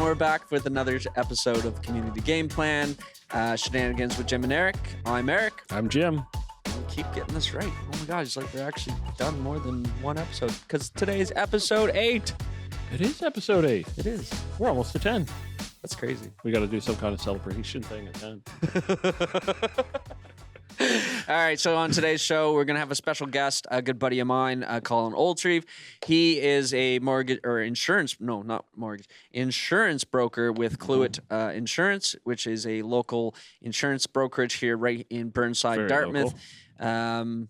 we're back with another episode of Community Game Plan, Shenanigans with Jim and Eric. I'm Eric. I'm Jim. We keep getting this right. Oh my God, it's like we're actually done more than one episode because today is episode 8. It is episode 8. It is. We're almost to 10. That's crazy. We got to do some kind of celebration thing at 10. All right, so on today's show, we're going to have a special guest, a good buddy of mine, Colin Oldrieve. He is a insurance broker with Cluett Insurance, which is a local insurance brokerage here right in Burnside, Very Dartmouth. local.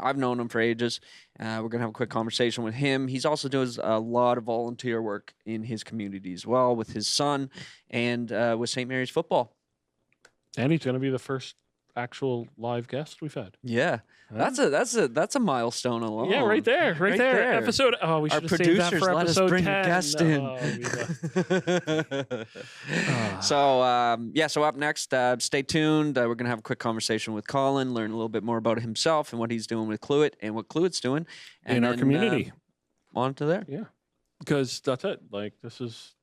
I've known him for ages. We're going to have a quick conversation with him. He's also does a lot of volunteer work in his community as well with his son and with St. Mary's football. And he's going to be the first actual live guest we've had. Yeah, that's a milestone alone. Yeah, right there. Episode. Oh, we should Our have saved that producers for let us episode bring 10. a guest in. So up next, stay tuned. We're gonna have a quick conversation with Colin, learn a little bit more about himself and what he's doing with Cluett and what Cluett's doing in our community. On to there. Yeah, because that's it. Like this is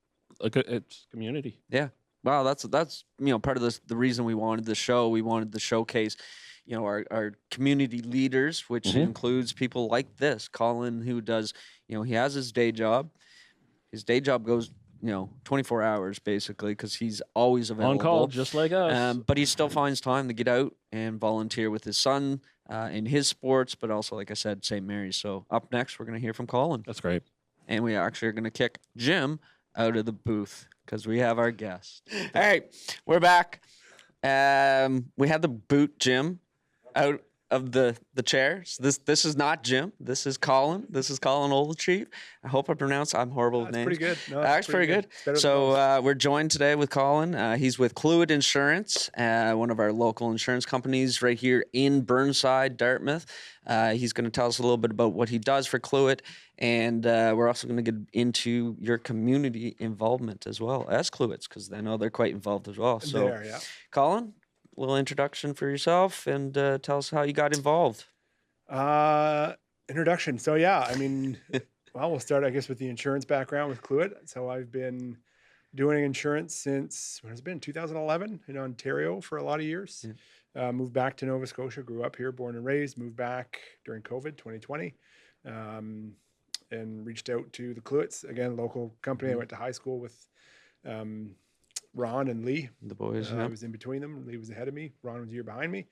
it's community. Yeah. Wow, that's part of the reason we wanted the show. We wanted to showcase, our community leaders, which includes people like this. Colin, who does, he has his day job. His day job goes, 24 hours basically because he's always available. On call, just like us. But he still finds time to get out and volunteer with his son in his sports, but also, like I said, St. Mary's. So up next, we're going to hear from Colin. That's great. And we actually are going to kick Jim out of the booth because we have our guest. All right, we're back. We had to boot Jim out of the chair. So this is not Jim. This is Colin. This is Colin Oldrieve. I hope I pronounced. I'm horrible with names. Pretty good. No, that's pretty good. So we're joined today with Colin. He's with Cluett Insurance, one of our local insurance companies right here in Burnside, Dartmouth. He's going to tell us a little bit about what he does for Cluett, and we're also going to get into your community involvement as well as Cluett's, because I know they're quite involved as well. So, they are, yeah. Colin, a little introduction for yourself, and tell us how you got involved. Introduction. So, we'll start, I guess, with the insurance background with Cluett. So I've been doing insurance since, 2011 in Ontario for a lot of years. Yeah. Moved back to Nova Scotia, grew up here, born and raised, moved back during COVID, 2020, and reached out to the Cluetts, again, local company. I went to high school with Ron and Lee. The boys, I was in between them. Lee was ahead of me. Ron was a year behind me.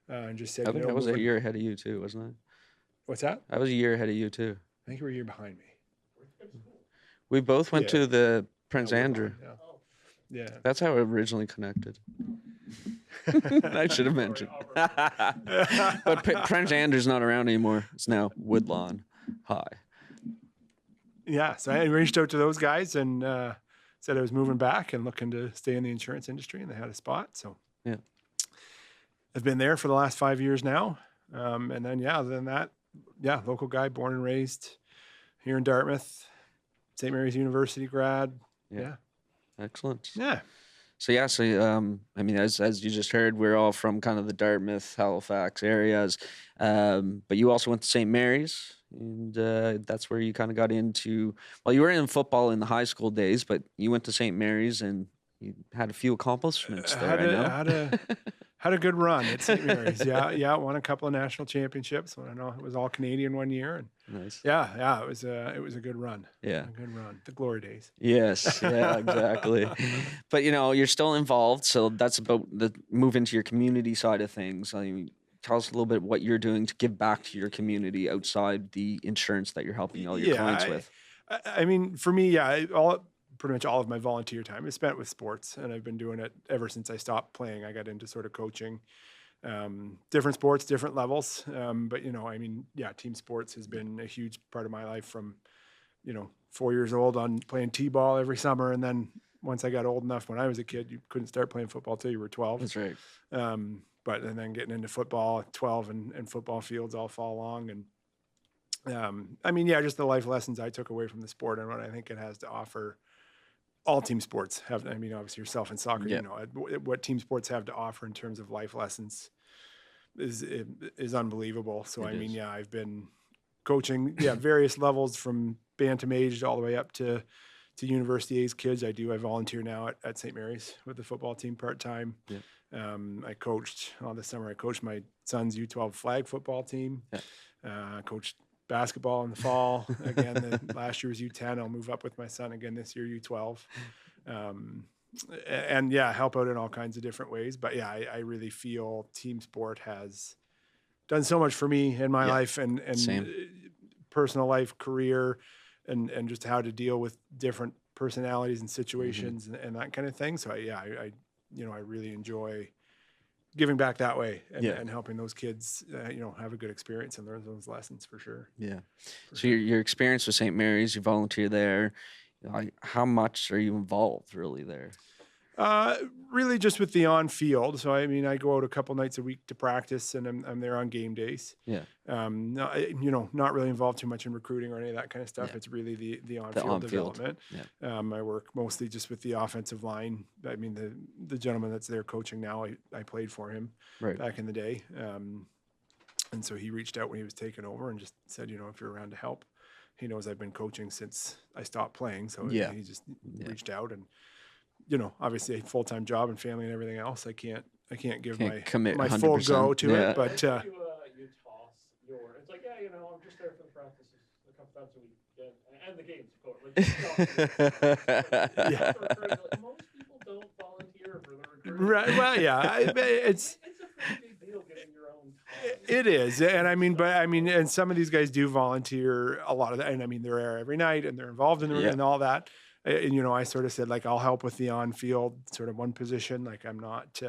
And just said, I think I was a year ahead of you too, wasn't I? What's that? I was a year ahead of you too. I think you were a year behind me. We both went to the Prince Andrew. Yeah. That's how we originally connected. I should have mentioned. But Prince Andrew's not around anymore. It's now Woodlawn High. Yeah, so I reached out to those guys and said I was moving back and looking to stay in the insurance industry, and they had a spot. So yeah, I've been there for the last 5 years now. And then, other than that, local guy, born and raised here in Dartmouth, St. Mary's University grad. Yeah. Excellent. Yeah. So, as you just heard, we're all from kind of the Dartmouth, Halifax areas. But you also went to St. Mary's, and that's where you kind of got into, you were in football in the high school days, but you went to St. Mary's and you had a few accomplishments there, Had a good run at St. Mary's. Won a couple of national championships. I know it was all Canadian one year. And nice. Yeah, it was a good run. Yeah. A good run. The glory days. Yes, yeah, exactly. But you're still involved, so that's about the move into your community side of things. Tell us a little bit what you're doing to give back to your community outside the insurance that you're helping all your clients with. For me, pretty much all of my volunteer time is spent with sports, and I've been doing it ever since I stopped playing. I got into sort of coaching, different sports, different levels. Team sports has been a huge part of my life from, 4 years old on playing t-ball every summer. And then once I got old enough, when I was a kid, you couldn't start playing football till you were 12. That's right. And then getting into football at 12 and football fields all fall along. And just the life lessons I took away from the sport and what I think it has to offer. All team sports have, obviously yourself in soccer, what team sports have to offer in terms of life lessons is unbelievable. So, I've been coaching, various levels from bantam age all the way up to to university age kids. I volunteer now at St. Mary's with the football team part-time. Yeah. I coached this summer. I coached my son's U12 flag football team. Yeah. Coached basketball in the fall. Again, last year was U10. I'll move up with my son again this year, U12. And yeah, help out in all kinds of different ways. But yeah, I really feel team sport has done so much for me in my life and Same. personal life, career, and just how to deal with different personalities and situations and that kind of thing. So I really enjoy giving back that way and helping those kids, have a good experience and learn those lessons for sure. Yeah. So your experience with St. Mary's, you volunteer there. Like, how much are you involved really there? Really just with the on field. So, I mean, I go out a couple nights a week to practice and I'm there on game days. Yeah. Not really involved too much in recruiting or any of that kind of stuff. Yeah. It's really the on-field development. Yeah. I work mostly just with the offensive line. I mean, the gentleman that's there coaching now, I played for him back in the day. And so he reached out when he was taking over and just said, if you're around to help. He knows I've been coaching since I stopped playing. So he just reached out and, obviously a full-time job and family and everything else. I can't give my full go to it, but you toss your, it's like, I'm just there for the practices a couple times a week and the games, of course. Most people don't volunteer for the recruiting. Right. Well, yeah, it's a pretty big deal getting your own time. It is. And and some of these guys do volunteer a lot of that. And I mean, they're there every night and they're involved in and all that. And, I sort of said, like, I'll help with the on-field sort of one position. Like, I'm not,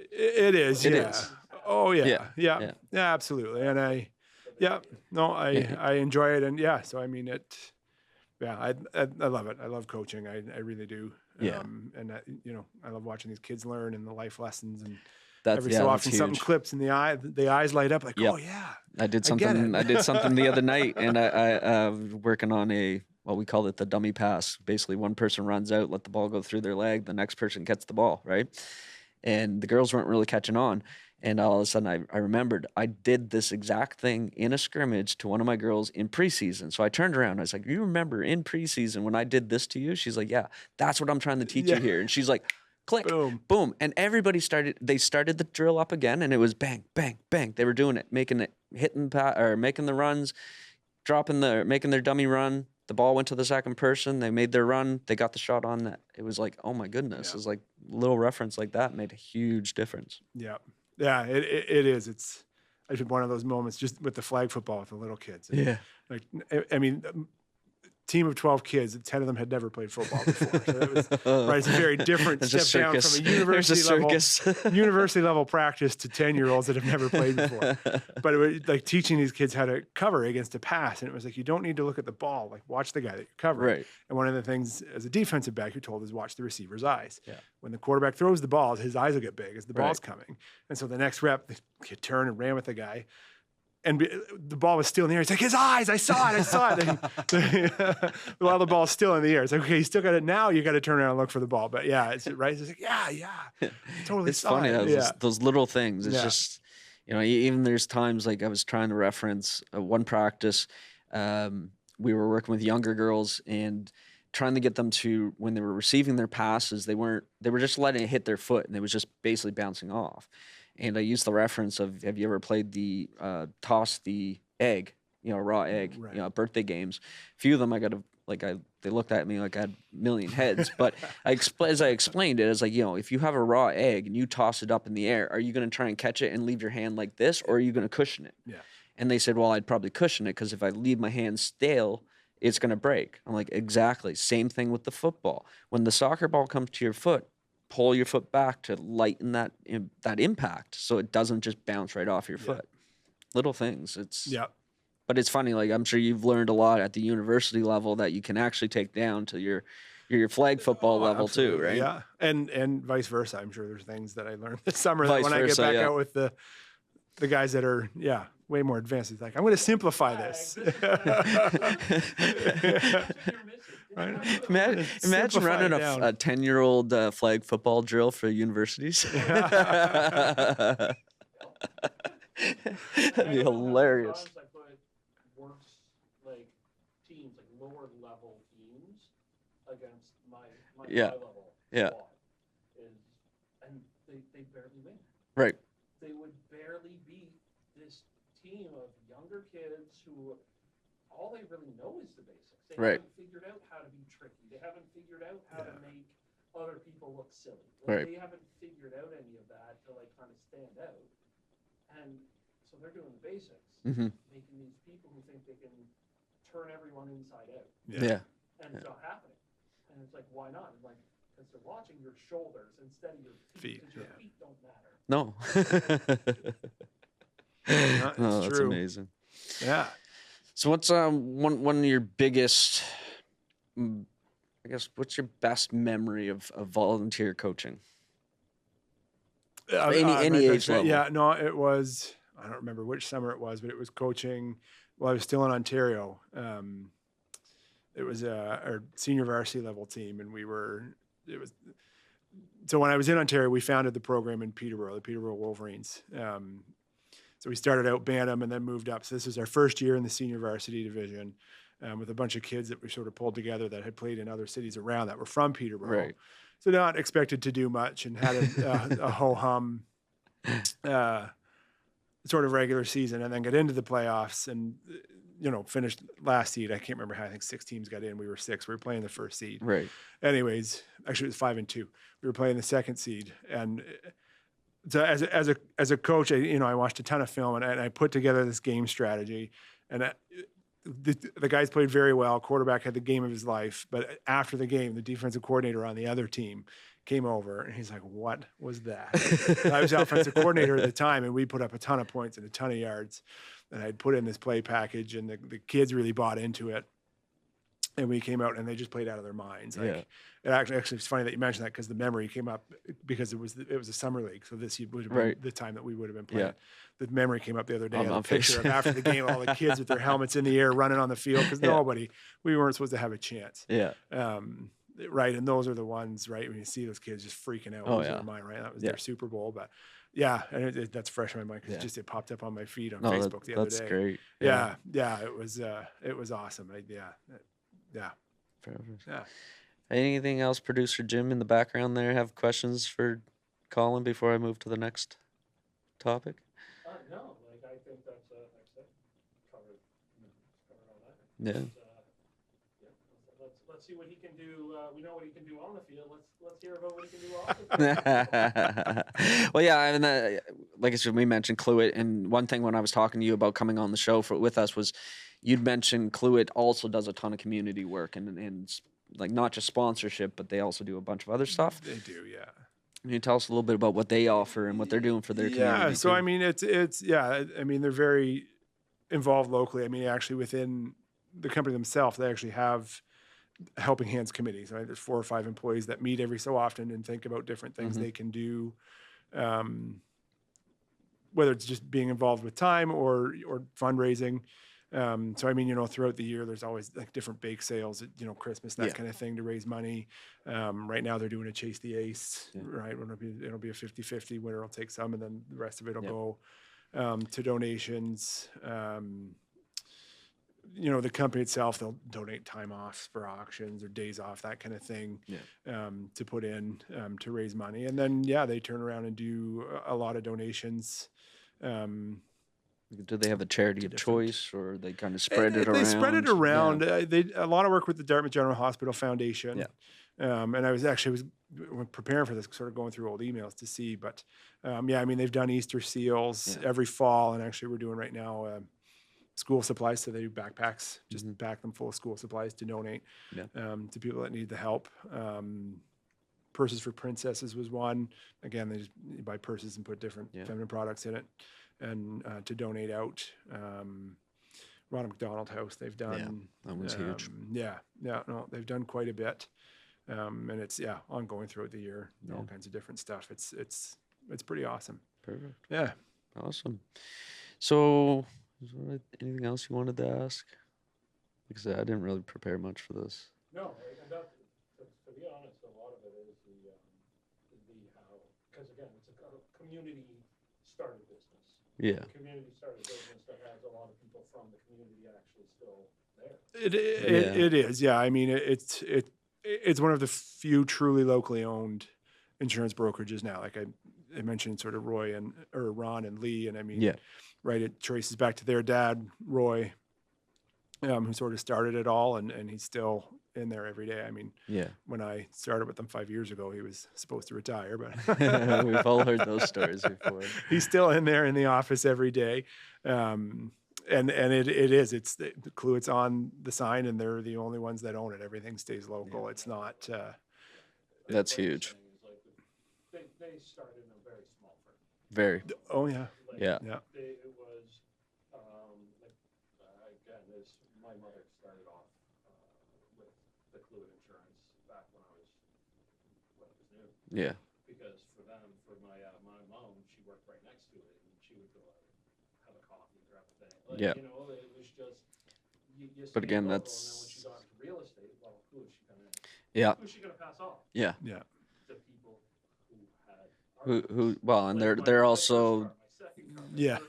it is. It yeah. is. Oh yeah. Yeah, absolutely. And I enjoy it. And so, I mean, I love it. I love coaching. I really do. And I love watching these kids learn and the life lessons and every so often something clips in the eyes light up like, oh yeah. I did something the other night and I working on we call it the dummy pass. Basically one person runs out, let the ball go through their leg. The next person gets the ball. Right. And the girls weren't really catching on. And all of a sudden I remembered I did this exact thing in a scrimmage to one of my girls in preseason. So I turned around. I was like, you remember in preseason when I did this to you? She's like, yeah, that's what I'm trying to teach you here. And she's like, click, boom. And everybody started the drill up again. And it was bang, bang, bang. They were doing it, making the runs, making their dummy run. The ball went to the second person. They made their run. They got the shot on that. It was like, oh my goodness. It was like a little reference like that made a huge difference. Yeah. Yeah, it is. It's one of those moments just with the flag football with the little kids. Yeah. Like, I mean, team of 12 kids, 10 of them had never played football before. So it was it's a very different step down from a university level practice to 10-year-olds that have never played before. But it was like teaching these kids how to cover against a pass. And it was like, you don't need to look at the ball, like watch the guy that you're covering. Right. And one of the things as a defensive back, you're told is watch the receiver's eyes. Yeah. When the quarterback throws the ball, his eyes will get big as the ball's coming. And so the next rep, the kid turned and ran with the guy. And the ball was still in the air. It's like, his eyes, I saw it. And while the ball's still in the air. It's like, okay, you still got it now. You got to turn around and look for the ball. But yeah, it's right. It's like, totally. It's funny. Those little things. It's just, even there's times like I was trying to reference one practice. We were working with younger girls and trying to get them to, when they were receiving their passes, they were just letting it hit their foot and it was just basically bouncing off. And I used the reference of, have you ever played the toss the egg, raw egg, at birthday games? A few of them they looked at me like I had a million heads. But as I explained it, it's like, if you have a raw egg and you toss it up in the air, are you going to try and catch it and leave your hand like this, or are you going to cushion it? Yeah. And they said, well, I'd probably cushion it because if I leave my hand stale, it's going to break. I'm like, exactly. Same thing with the football. When the soccer ball comes to your foot, pull your foot back to lighten that impact so it doesn't just bounce right off your foot. Little things. But it's funny, like I'm sure you've learned a lot at the university level that you can actually take down to your flag football level too, right? Yeah. And vice versa. I'm sure there's things that I learned this summer that when I get back out with the guys that are way more advanced, it's like, I'm going to simplify this. Right? Imagine running a 10-year-old flag football drill for universities. That'd be hilarious. Works like teams, like lower level against my Yeah. high level Yeah. squad and they barely win. Right. They would barely beat this team of younger kids who all they really know is the basics. They Right. haven't figured out how to be tricky. They haven't figured out how to make other people look silly. Right. They haven't figured out any of that to kind of stand out. And so they're doing the basics, making these people who think they can turn everyone inside out. Yeah. And it's not happening. And it's why not? And because they're watching your shoulders instead of your feet, because your feet don't matter. No. No, that's true. amazing. Yeah. So what's one of your biggest, I guess, what's your best memory of volunteer coaching? Any age level. Yeah, no, it was, I don't remember which summer it was, but it was coaching while I was still in Ontario. It was our senior varsity level team, and so when I was in Ontario, we founded the program in Peterborough, the Peterborough Wolverines. So we started out Bantam and then moved up. So this was our first year in the senior varsity division, with a bunch of kids that we sort of pulled together that had played in other cities around that were from Peterborough. Right. So not expected to do much, and had a ho-hum sort of regular season, and then got into the playoffs and, finished last seed. I can't remember how, I think 6 teams got in. We were 6. We were playing the first seed. Right. Anyways, actually it was 5-2. We were playing the second seed. And so as a coach, I watched a ton of film and I put together this game strategy, and the guys played very well. Quarterback had the game of his life, but after the game, the defensive coordinator on the other team came over and he's like, "What was that?" I was offensive coordinator at the time, and we put up a ton of points and a ton of yards, and I'd put in this play package, and the kids really bought into it. And we came out and they just played out of their minds. It actually it's funny that you mentioned that, because the memory came up because it was a summer league. So this would have been the time that we would have been playing. Yeah. The memory came up the other day. On A picture of after the game, all the kids with their helmets in the air running on the field, because we weren't supposed to have a chance. Yeah. Right. And those are the ones, right, when you see those kids just freaking out, losing their mind, right? That was their Super Bowl. But yeah, and that's fresh in my mind, because it popped up on my feed on Facebook the other day. That's great. Yeah. It was awesome. Yeah. Perfect. Yeah. Anything else, producer Jim in the background there, have questions for Colin before I move to the next topic? No, I think that's covered all that. Yeah. Let's see what he can do. We know what he can do on the field. Let's hear about what he can do off the field. Well, yeah, and like I said, we mentioned Cluett, and one thing when I was talking to you about coming on the show with us was, you'd mentioned Cluett also does a ton of community work and not just sponsorship, but they also do a bunch of other stuff. They do, yeah. Can you tell us a little bit about what they offer and what they're doing for their community? Yeah, so too? I mean, they're very involved locally. I mean, actually within the company themselves, they actually have helping hands committees. Right? There's 4 or 5 employees that meet every so often and think about different things they can do, whether it's just being involved with time or fundraising. So I mean, throughout the year, there's always different bake sales at, Christmas, that kind of thing, to raise money. Right now they're doing a Chase the Ace, right? It'll be a 50-50. Winner will take some, and then the rest of it will go to donations. The company itself, they'll donate time off for auctions or days off, that kind of thing, to put in to raise money. And then, they turn around and do a lot of donations. Do they have a charity of choice, or they kind of spread it around? They spread it around. They a lot of work with the Dartmouth General Hospital Foundation. Yeah. And I was when preparing for this, sort of going through old emails to see. But I mean, they've done Easter seals every fall, and actually we're doing right now school supplies. So they do backpacks, just pack them full of school supplies to donate to people that need the help. Purses for Princesses was one. Again, you buy purses and put different feminine products in it, and to donate out. Ronald McDonald House, they've done. That was huge. No, they've done quite a bit, and it's ongoing throughout the year. All kinds of different stuff. It's pretty awesome. Perfect. Yeah. Awesome. So, is there anything else you wanted to ask? Like I said, I didn't really prepare much for this. No, and to be honest, a lot of it is the how, because again, it's a community started business. Yeah. A community started business that has a lot of people from the community actually still there. It is, yeah. I mean, it's one of the few truly locally owned insurance brokerages now. Like I mentioned sort of Ron and Lee. And I mean, Yeah. right, it traces back to their dad, Roy, who sort of started it all, and he's still in there every day. I mean, Yeah. when I started with them 5 years ago, he was supposed to retire, but We've all heard those stories before. he's still in there in the office every day. And it's the Cluett's on the sign, and they're the only ones that own it. Everything stays local. It's not. That's huge. They started in a very small firm. Very. Oh yeah. Yeah. Yeah. It was, again, my mother started off with the Cluett Insurance back when I was new. Yeah. Because for my mom, she worked right next to it, and she would go out, have a coffee, grab a thing. Like, Yeah. You know, it was just, you But again, local, that's. and then when she got into real estate, well, who is she gonna? Yeah. Who's she gonna pass off? Yeah. Yeah. The people who had. Well, and they're also. Yeah.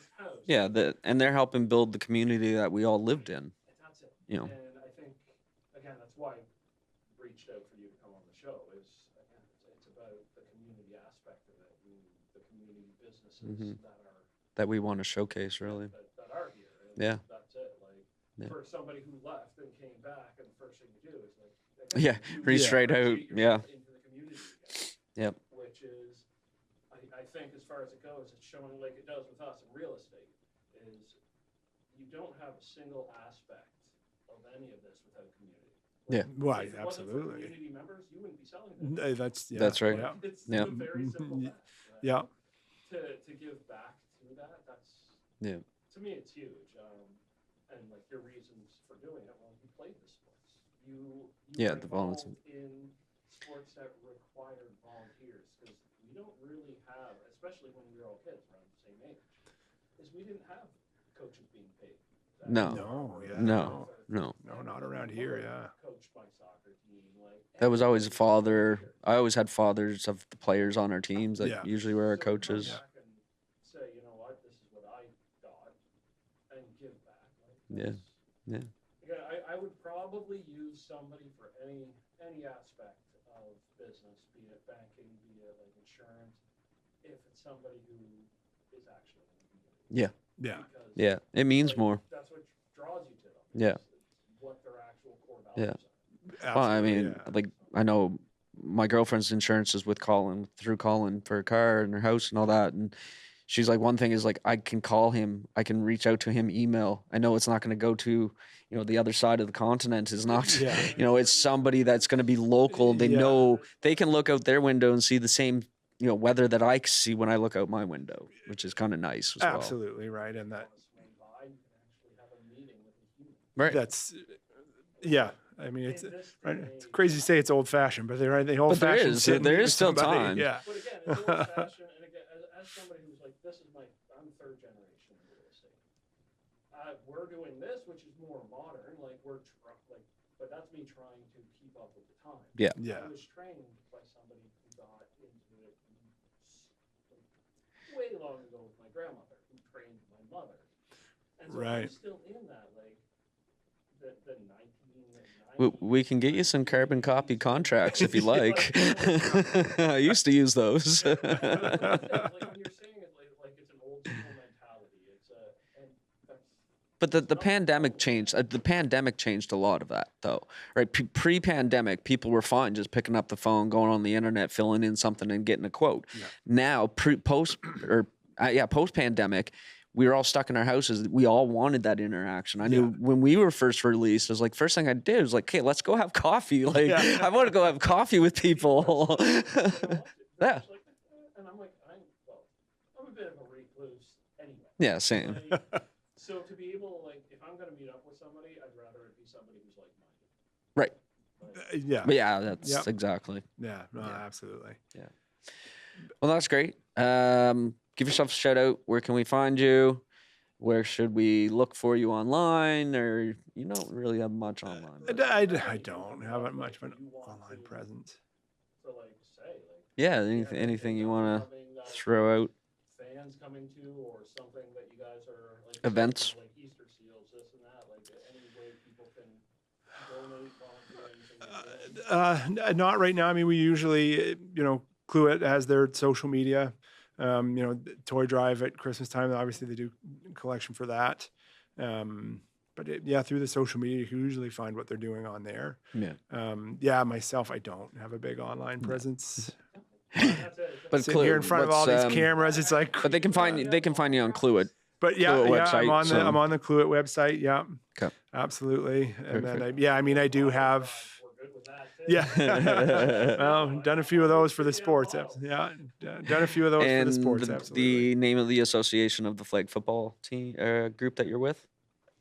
Yeah, and they're helping build the community that we all lived in. That's it. You know. And I think, again, that's why I reached out for you to come on the show. Again, it's about the community aspect of it, and the community businesses That we want to showcase, really. that are here. And Yeah. That's it. Like for somebody who left and came back, and the first thing you do is Yeah, reach straight out. Yeah. Into the community again. Yep. Which is, I think, as far as it goes, it's showing like it does with us in real estate. Is you don't have a single aspect of any of this without community. Yeah. Right. If it wasn't for Absolutely. community members, you wouldn't be selling them. That's right. Yeah. It's Yeah. a very simple fact. Right? Yeah. To give back to that, to me, it's huge. And like your reasons for doing it, well, you played the sports. You Yeah, were the volunteer. involved in sports that required volunteers, because we don't really have, especially when we were all kids around the same age, is we didn't have coaches being paid. No. No. No. No, not around here. Yeah. Coached my soccer team. That was always a father. I always had fathers of the players on our teams that Yeah. usually were our So come coaches. back and say, you know what, this is what I got, and give back. Yeah. Yeah. Again, I would probably use somebody for any aspect of business, be it banking, be it like insurance, if it's somebody who is actually in the community. Yeah. Yeah. Because, Yeah. It means like, more. That's what draws you to them. Yeah. Is what their actual core Yeah. values are. Well, I Absolutely, mean, yeah. like I know my girlfriend's insurance is with Colin through Colin for her car and her house and all that, and she's like, one thing is like I can call him, I can reach out to him, email. I know it's not going to go to the other side of the continent. Is not Yeah. it's somebody that's going to be local. They Yeah. know they can look out their window and see the same weather that I see when I look out my window, which is kind of nice as well. Absolutely right, and that Swing by, you can actually have a meeting with a human. Right. that's yeah. I mean, it's In this right. day and It's age, crazy to say it's old fashioned, but they're the old there fashioned. is- there is still time. Yeah. But again, it's old fashioned, and again, as somebody who's like, I'm third generation in real estate. We're doing this, which is more modern, like but that's me trying to keep up with the time. Yeah. Yeah. I was trained by somebody who got into it way long ago with my grandmother, who trained my mother. And so I'm Right. still in that, like, the 1990s. We can get you some carbon copy contracts if you like. I used to use those. Like when you're saying it, like it's an old school mentality. And that's But the pandemic changed. The pandemic changed a lot of that, though. Right? Pre-pandemic, people were fine just picking up the phone, going on the internet, filling in something, and getting a quote. Yeah. Now, post-pandemic, we were all stuck in our houses. We all wanted that interaction. I knew when we were first released, it was like first thing I did was like, okay, let's go have coffee. Like Yeah. I want to go have coffee with people. Yeah. And I'm like, I'm a bit of a recluse anyway. Yeah, same. Like, so to be able, like, if I'm gonna meet up with somebody, I'd rather it be somebody who's like-minded. Right. Yeah. But yeah, that's Yep. exactly. Yeah. No, Yeah. absolutely. Well, that's great. Give yourself a shout out. Where can we find you? Where should we look for you online? Or you don't really have much online. but- I don't have much of an online presence. So like, say, like. Yeah, you have anything you that want to coming that throw out. fans coming to, or something that you guys are like Events. like Easter seals, this and that, like any way people can donate, volunteer, anything like that. Not right now. I mean, we usually, Cluett has their social media. The toy drive at Christmas time. Obviously, they do collection for that. But through the social media, you can usually find what they're doing on there. Yeah. Myself, I don't have a big online presence. But Sitting here in front of all these cameras, it's like. But they can find you on Cluett. But Cluett website, I'm on the Cluett website. Yeah, okay, absolutely. And then I do have. Yeah, well, done a few of those for the sports. Yeah, done a few of those for the sports. Absolutely. The name of the association of the flag football team group that you're with?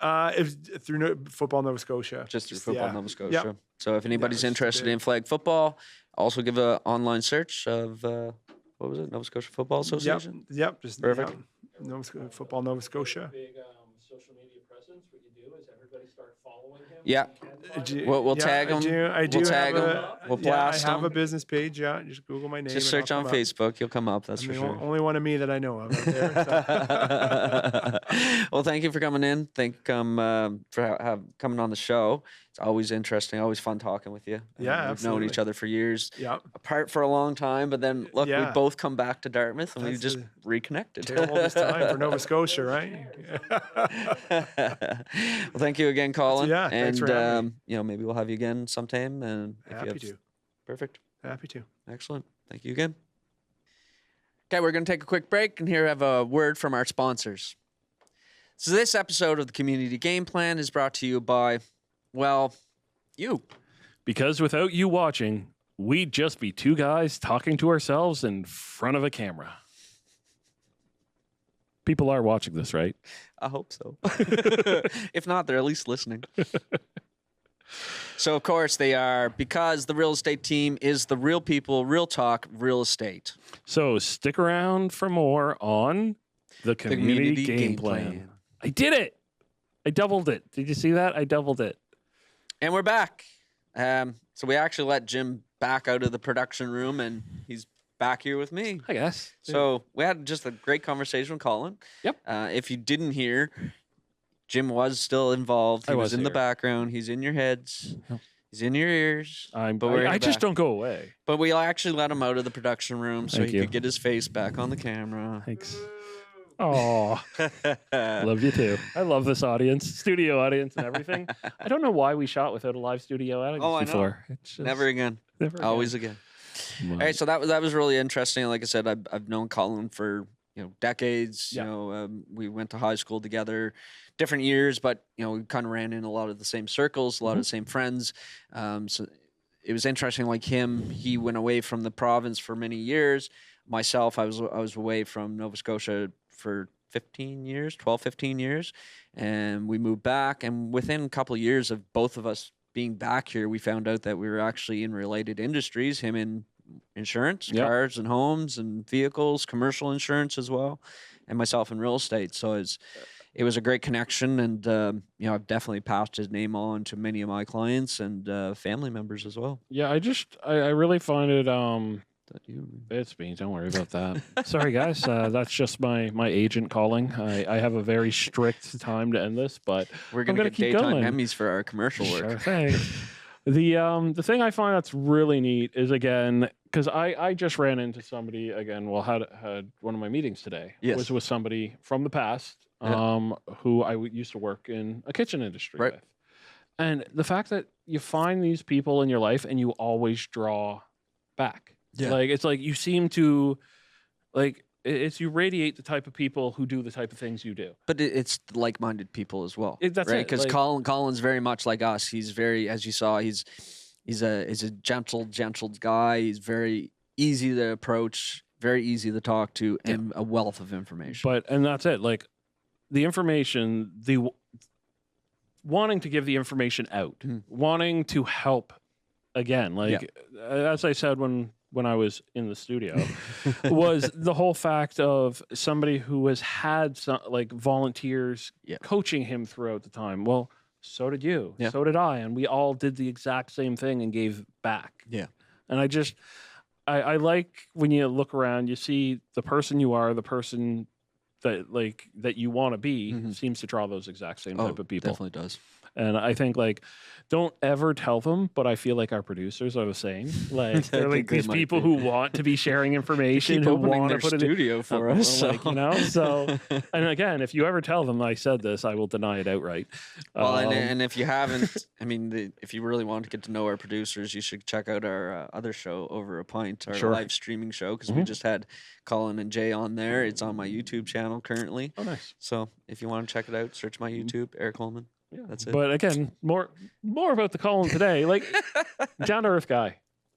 It's through Football Nova Scotia. Just through Football Nova Scotia. Yep. So if anybody's interested in flag football, also give an online search of what was it? Nova Scotia Football Association. Yep. Just perfect. Football Nova Scotia. Big social media presence. What you do is everybody start following him. Yeah. We'll tag them. I do we'll tag them. We'll blast them. I have a business page. Yeah, just Google my name. Just search on Facebook. You'll come up. That's for sure. Only one of me that I know of out there. So. Well, thank you for coming in. Thank you for coming on the show. It's always interesting. Always fun talking with you. Yeah, we've absolutely. known each other for years. Yeah. Apart for a long time, but then look, we both come back to Dartmouth and we just reconnected. All this time for Nova Scotia, right? Well, thank you again, Colin. Yeah, thanks for having me. Maybe we'll have you again sometime. And happy to. Perfect. Happy to. Excellent. Thank you again. Okay, we're going to take a quick break and here have a word from our sponsors. So this episode of the Community Game Plan is brought to you by, well, you. Because without you watching, we'd just be two guys talking to ourselves in front of a camera. People are watching this, right? I hope so. If not, they're at least listening. So, of course, they are, because the real estate team is the real people, real talk, real estate. So stick around for more on the Community Game Plan. I did it. I doubled it. Did you see that? I doubled it. And we're back. So we actually let Jim back out of the production room, and he's back here with me. I guess. So we had just a great conversation with Colin. Yep. If you didn't hear, Jim was still involved. He was in the background. He's in your heads. Yep. He's in your ears. I just don't go away. But we actually let him out of the production room so Thank he you. could get his face back on the camera. Thanks. Oh, love you too. I love this audience, studio audience, and everything. I don't know why we shot without a live studio audience before. Know. It's just, Never again. Always again. All right, so that was really interesting. Like I said, I've known Colin for decades. Yeah. We went to high school together, different years, but we kind of ran in a lot of the same circles, a lot of the same friends. So it was interesting. Like him, he went away from the province for many years. Myself, I was away from Nova Scotia for 15 years, and we moved back. And within a couple of years of both of us being back here, we found out that we were actually in related industries. Him in insurance, cars and homes and vehicles, commercial insurance as well, and myself in real estate. So it was a great connection, and I've definitely passed his name on to many of my clients and family members as well. Yeah, I really find it. It's me. Don't worry about that. Sorry, guys. That's just my agent calling. I have a very strict time to end this, but we're going to get keep daytime going. Emmys for our commercial work. Sure thing. The thing I find that's really neat is, again, because I just ran into somebody again. Well, had one of my meetings today. Yes. Was with somebody from the past, who I used to work in a kitchen industry with, and the fact that you find these people in your life and you always draw back. Yeah. Like it's like you seem to, like you radiate the type of people who do the type of things you do. But it's like-minded people as well. That's right? it. Because Colin's very much like us. He's very, as you saw, he's a gentle guy. He's very easy to approach, very easy to talk to, and a wealth of information. And that's it. Like the information, wanting to give the information out, wanting to help. Again, as I said when I was in the studio, was the whole fact of somebody who has had volunteers coaching him throughout the time. Well, so did you. Yeah. So did I. And we all did the exact same thing and gave back. Yeah. And I like when you look around, you see the person you are, the person that you want to be, seems to draw those exact same type of people. Definitely does. And I think like, don't ever tell them, but I feel like our producers are the same. Like they're like these people who want to be sharing information, Keep who opening want to their put it studio for in, us. like, you know. So, and again, if you ever tell them I said this, I will deny it outright. Well, and if you haven't, I mean, if you really want to get to know our producers, you should check out our other show, Over a Pint, our Sure. live streaming show, because we just had Colin and Jay on there. It's on my YouTube channel currently. Oh, nice. So if you want to check it out, search my YouTube, Eric Coleman. Yeah, that's it. But again, more about the Colin today. Like down to earth guy.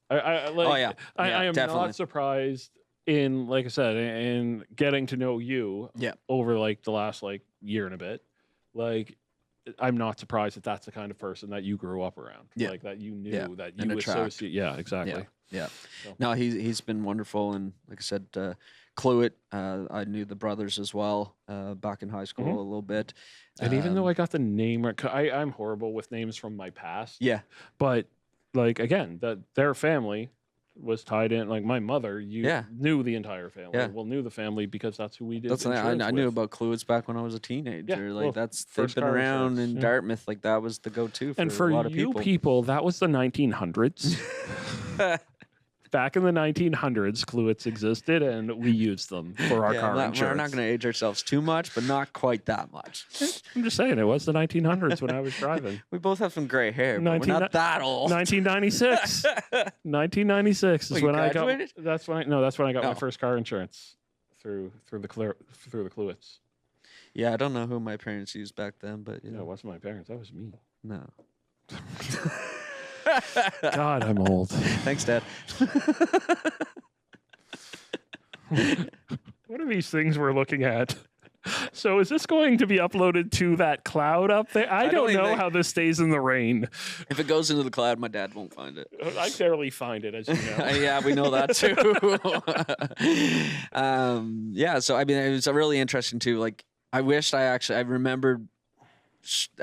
I like. Oh, yeah. I am definitely. not surprised in, like I said, in getting to know you. Yeah. Over like the last like year and a bit, like I'm not surprised that that's the kind of person that you grew up around. Yeah. Like that you knew that And you attract. associate. Yeah, exactly. Yeah. So. No, he's been wonderful, and like I said, Cluett, I knew the brothers as well back in high school a little bit. And even though I got the name right, I'm horrible with names from my past. Yeah. But like again, that their family was tied in. Like my mother, knew the entire family. Yeah. Well, knew the family because that's who we did. That's I knew about Cluett's back when I was a teenager. Yeah, Like well, they've first been car around insurance, in yeah. Dartmouth. Like that was the go-to for And for a lot of you people. that was the 1900s. Back in the 1900s, Cluetts existed, and we used them for our car insurance. We're not going to age ourselves too much, but not quite that much. I'm just saying, it was the 1900s when I was driving. We both have some gray hair, but we're not that old. 1996. 1996 is Well, you when I graduated? got. That's when I got my Oh. first car insurance through the Cluetts. Yeah, I don't know who my parents used back then, but Yeah, it wasn't my parents. That was me. no. God, I'm old. Thanks, Dad. What are these things we're looking at? So is this going to be uploaded to that cloud up there? I don't even know think- how this stays in the rain. If it goes into the cloud, my dad won't find it. I barely find it, as you know. Yeah, we know that too. Yeah, so I mean, it was really interesting too. Like, I wished I remembered.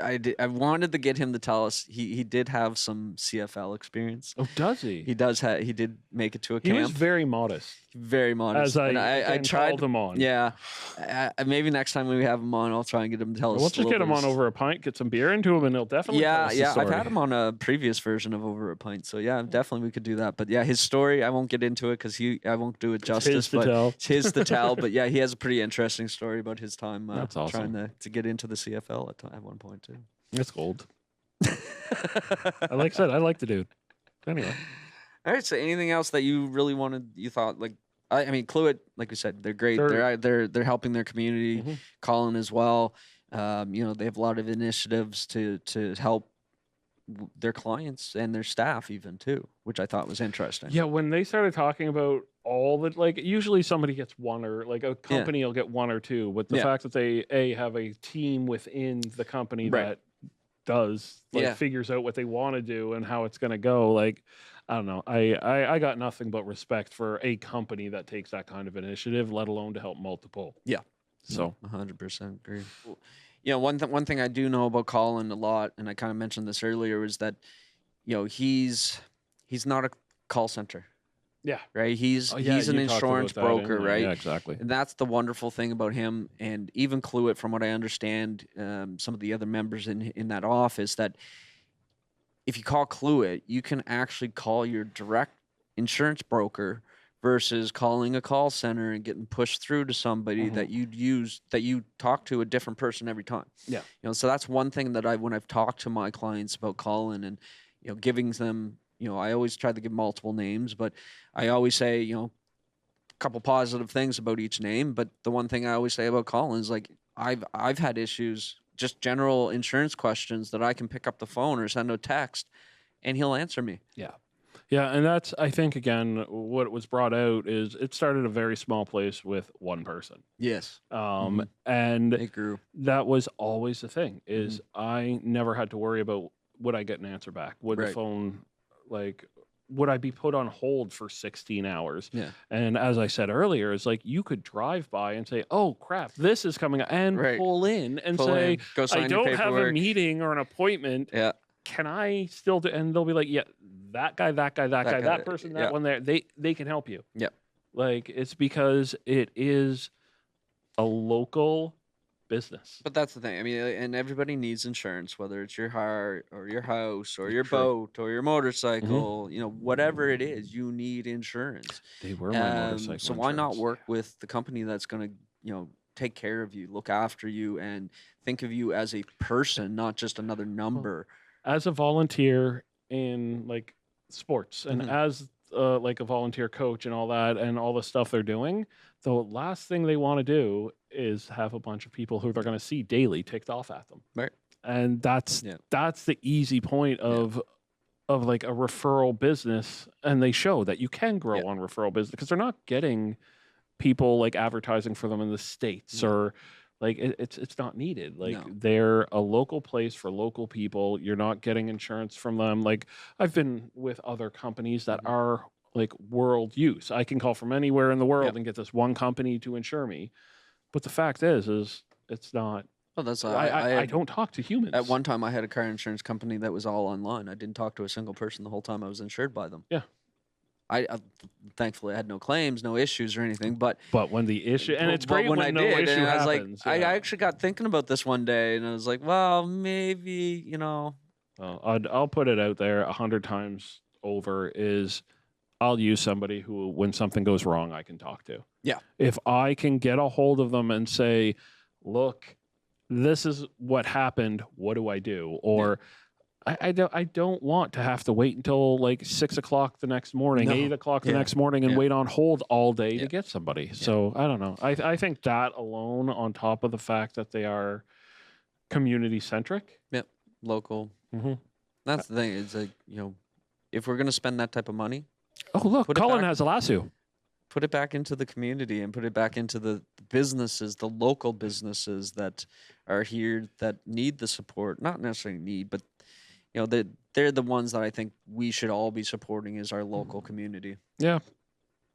I wanted to get him to tell us he did have some CFL experience. Oh, does he? He does have. He did make it to a He camp. was very modest. Very modest. As I, And I again, tried called him on. Yeah, maybe next time we have him on, I'll try and get him to tell us. We'll a just little get him bit on of- over a pint, get some beer into him, and he'll definitely tell Yeah, us the yeah. I've story. had him on a previous version of Over a Pint, so yeah, definitely we could do that. But yeah, his story, I won't get into it because I won't do it justice. his to but tell. It's his to tell. But yeah, he has a pretty interesting story about his time That's awesome. trying to get into the CFL at one point too. It's gold. Like I said, I like the dude. Anyway. All right. So anything else that you really wanted? You thought like I mean, Cluett, like we said, they're great. They're helping their community. Mhm. Colin as well. They have a lot of initiatives to help their clients and their staff even too, which I thought was interesting. Yeah, when they started talking about all the like, usually somebody gets one or like a company will get one or two, but the Yeah. fact that they have a team within the company Right. that does like Yeah. figures out what they want to do and how it's going to go. Like, I don't know. I got nothing but respect for a company that takes that kind of initiative, let alone to help multiple. Yeah. So 100% agree. One thing I do know about Colin a lot, and I kind of mentioned this earlier, is that he's not a call center, yeah. right? He's Oh, yeah, an you talked insurance about that, broker, didn't you? right? Yeah, exactly. And that's the wonderful thing about him, and even Cluett, from what I understand, some of the other members in that office, that if you call Cluett, you can actually call your direct insurance broker versus calling a call center and getting pushed through to somebody Mhm. that you talk to a different person every time. Yeah. So that's one thing that when I've talked to my clients about Colin and giving them, I always try to give multiple names, but I always say, a couple positive things about each name. But the one thing I always say about Colin is like, I've had issues, just general insurance questions that I can pick up the phone or send a text and he'll answer me. Yeah, and that's, I think, again, what was brought out is it started a very small place with one person. Yes. And It grew. that was always the thing, is I never had to worry about would I get an answer back? Would the Right. phone, like, would I be put on hold for 16 hours? Yeah. And as I said earlier, it's like you could drive by and say, oh, crap, this is coming, and Right. pull in and Pull say, in, go sign I your don't have a paperwork. meeting or an appointment. Yeah. Can I still do? And they'll be like, yeah, that guy, that person, that yeah. one there, they can help you. Yeah. Like, it's because it is a local business. But that's the thing. I mean, and everybody needs insurance, whether it's your car or your house or your True. boat or your motorcycle, you know, whatever it is, you need insurance. They were my motorcycle So why not insurance. work with the company that's going to, you know, take care of you, look after you, and think of you as a person, not just another number. As a volunteer in like sports and Mhm. as like a volunteer coach and all that and all the stuff they're doing, the last thing they want to do is have a bunch of people who they're going to see daily ticked off at them. Right. And that's the easy point of like a referral business, and they show that you can grow on referral business because they're not getting people like advertising for them in the States or like it's not needed. Like they're a local place for local people. You're not getting insurance from them. Like I've been with other companies that are like world use. I can call from anywhere in the world and get this one company to insure me. But the fact is it's not. Well, that's I don't talk to humans. At one time, I had a car insurance company that was all online. I didn't talk to a single person the whole time I was insured by them. Yeah. I thankfully I had no claims, no issues or anything. But when the issue, and it's great when I no did, issue and I was happens. like, I actually got thinking about this one day, and I was like, well, maybe, you know. I'll put it out there 100 times over is I'll use somebody who, when something goes wrong, I can talk to. Yeah. If I can get a hold of them and say, look, this is what happened. What do I do? Or I don't want to have to wait until like 6 o'clock the next morning, 8 o'clock the next morning, and wait on hold all day to get somebody. So I don't know. I think that alone, on top of the fact that they are community centric, Local. That's the thing. It's like, you know, if we're gonna spend that type of money, oh look, Colin has a lasso. Put it back into the community and put it back into the businesses, the local businesses that are here that need the support. Not necessarily need, but you know, they're the ones that I think we should all be supporting is our local community. Yeah,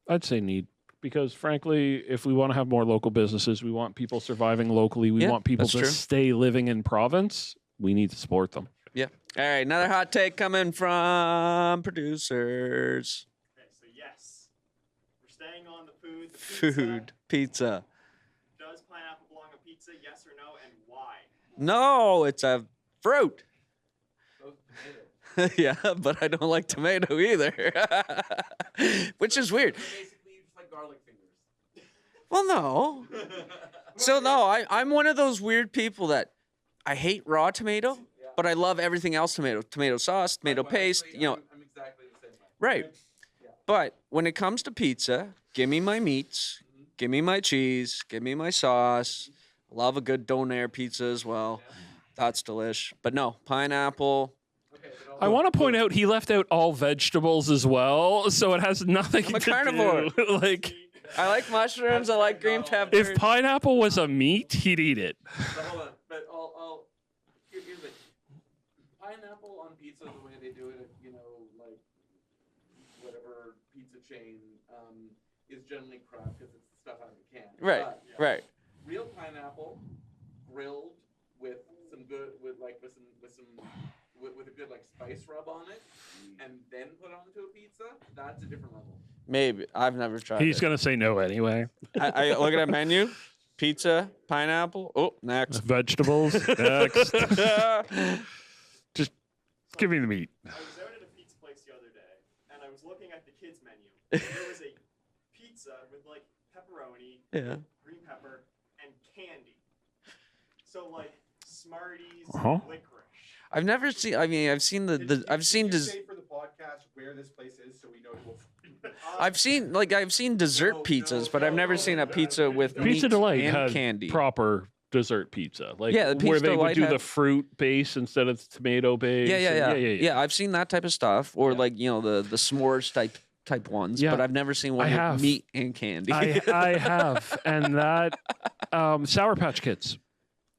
I'd say need. Because frankly, if we want to have more local businesses, we want people surviving locally, we want people to stay living in province, we need to support them. Yeah. All right, another hot take coming from producers. Okay, so yes, we're staying on the food. Food, pizza. Does pineapple belong on pizza? Yes or no, and why? No, it's a fruit. Yeah, but I don't like tomato either. Which is weird. Basically, you just like garlic fingers. Well, no. So, no, I'm one of those weird people that I hate raw tomato, but I love everything else tomato. Tomato sauce, tomato paste, you know. I'm exactly the same way. Right. But when it comes to pizza, give me my meats, give me my cheese, give me my sauce. Love a good donair pizza as well. That's delish. But no, pineapple. I want to point out he left out all vegetables as well, so it has nothing I'm a to carnivore. do. Like, I like mushrooms. I like green peppers. if pineapple was a meat, he'd eat it. So hold on, but here's the pineapple on pizza the way they do it at, you know, like whatever pizza chain is generally crap because it's stuff out of a can. Right, But, right. real pineapple grilled with some good with a good like spice rub on it and then put onto a pizza, that's a different level. Maybe. I've never tried He's it. going to say no anyway. I look at a menu. Pizza, pineapple. Oh, next. Vegetables, next. Just give me the meat. I was out at a pizza place the other day, and I was looking at the kids' menu. And there was a pizza with like pepperoni, green pepper, and candy. So like Smarties, licorice. I've never seen. I mean, I've seen I've seen. Say for the podcast where this place is, so we know to I've seen dessert pizzas, but I've never seen a pizza with Pizza meat Delight and had candy. proper dessert pizza, like Yeah, the where Pizza they would Delight do had- the fruit base instead of tomato base. Yeah. I've seen that type of stuff, or like you know the s'mores type ones. Yeah. But I've never seen one I with have. meat and candy. I have, and that Sour Patch Kids.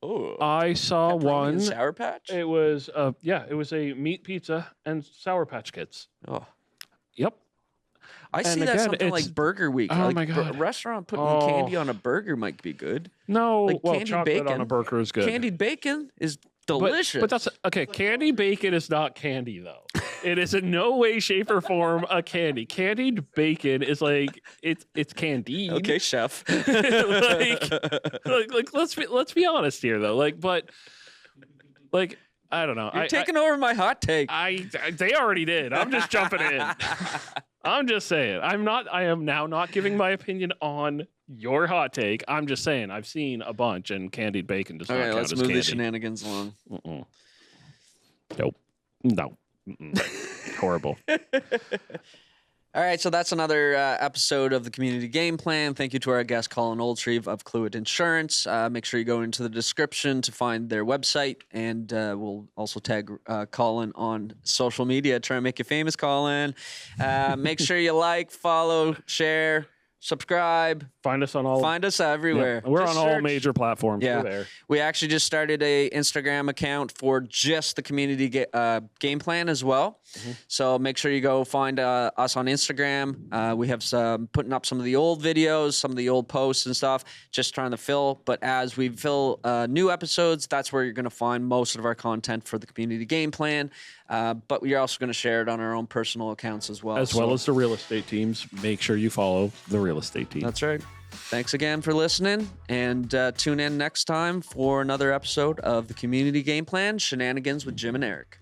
Oh, I saw pepperoni one. and Sour Patch. It was it was a meat pizza and Sour Patch Kids. Oh, Yep. I see And that again, something it's- like Burger Week. Oh like my God. A restaurant putting candy on a burger might be good. No, Like well, candied chocolate on bacon. a burger is good. Candied bacon is delicious. But that's okay. Candy bacon is not candy, though. It is in no way, shape, or form a candy. Candied bacon is like it's candied. Okay, chef. like let's be honest here, though. Like I don't know. You're taking over my hot take. They already did. I'm just jumping in. I'm just saying. I am now not giving my opinion on your hot take. I'm just saying I've seen a bunch, and candied bacon does not count let's as move candy. the shenanigans along. Nope. No. Horrible. All right, so that's another episode of the Community Game Plan. Thank you to our guest, Colin Oldrieve of Cluett Insurance. Make sure you go into the description to find their website, and we'll also tag Colin on social media. Try and make you famous, Colin. Make sure you like, follow, share, subscribe. Find us on all. Find us everywhere. Yeah, we're Just on all search. major platforms. Yeah. We're there. We actually just started a Instagram account for just the community game plan as well. Mm-hmm. So make sure you go find us on Instagram. We have putting up some of the old videos, some of the old posts and stuff, just trying to fill. But as we fill new episodes, that's where you're going to find most of our content for the community game plan. But we're also going to share it on our own personal accounts as well. As well as the real estate teams. Make sure you follow the real estate team. That's right. Thanks again for listening, and tune in next time for another episode of the Community Game Plan Shenanigans with Jim and Eric.